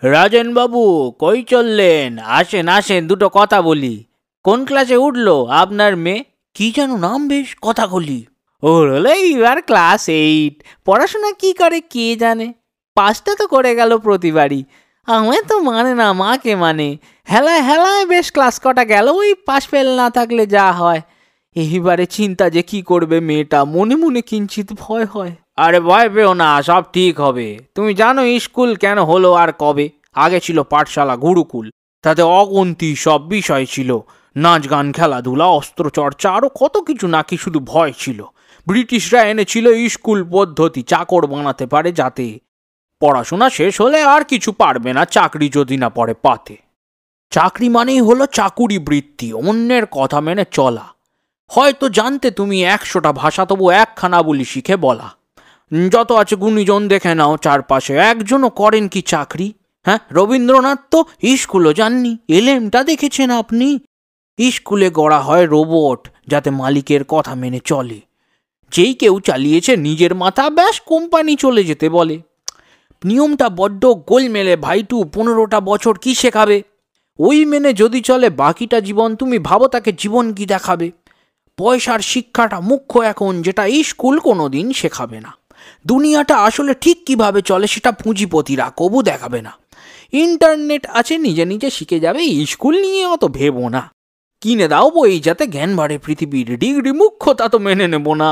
রাজেন বাবু, কই চললেন? আসেন আসেন, দুটো কথা বলি। কোন ক্লাসে উঠলো আপনার মেয়ে? কি যেন নাম, বেশ কথাকলি। ওর হলো এইবার ক্লাস 8। পড়াশোনা কি করে কে জানে, পাসটা তো করে গেল প্রতিবারই। আমায় তো মানে না, মাকে মানে। হেলায় হেলায় বেশ ক্লাস কটা গেল, ওই পাস ফেল না থাকলে যা হয়। এইবারে চিন্তা যে কি করবে মেয়েটা, মনে মনে কিঞ্চিত ভয় হয়। আরে ভয় পেও না, সব ঠিক হবে। তুমি জানো স্কুল কেন হলো আর কবে? আগে ছিল পাঠশালা, গুরুকুল। তাতে অগন্তি সব বিষয় ছিল, নাচ গান খেলাধুলা অস্ত্রচর্চা আরো কত কিছু, নাকি শুধু ভয় ছিল। ব্রিটিশরা এনেছিল স্কুল পদ্ধতি, চাকর বানাতে পারে যাতে পড়াশোনা শেষ হলে আর কিছু পারবে না, চাকরি যদি না পড়ে পাতে। চাকরি মানেই হলো চাকুরি বৃত্তি, অন্যের কথা মেনে চলা। হয়তো জানতে তুমি 100টা ভাষা, তবু একখানা বলি শিখে বলা। যত আছে গুণীজন দেখে নাও চারপাশে, একজনও করেন কি চাকরি? হ্যাঁ, রবীন্দ্রনাথ তো স্কুলও যাননি, এলেমটা দেখেছেন আপনি? স্কুলে গড়া হয় রোবট, যাতে মালিকের কথা মেনে চলে। যেই কেউ চালিয়েছে নিজের মাথা, ব্যাস কোম্পানি চলে যেতে বলে। নিয়মটা বড্ড গোলমেলে ভাইটু, 15টা বছর কি শেখাবে? ওই মেনে যদি চলে বাকিটা জীবন, তুমি ভাবো তাকে জীবন কি দেখাবে? পয়সার শিক্ষাটা মুখ্য এখন, যেটা স্কুল কোনোদিন শেখাবে না। দুনিয়াটা আসলে ঠিক কিভাবে চলে সেটা পুঁজিপতিরা কবু দেখাবে না। ইন্টারনেট আছে, নিজে নিজে শিখে যাবে, স্কুল নিয়ে অত ভেবো না। কিনে দাও বই, যাতে জ্ঞান বাড়ে পৃথিবীর, ডিগ্রি মুখ্য তা তো মেনে নেব না।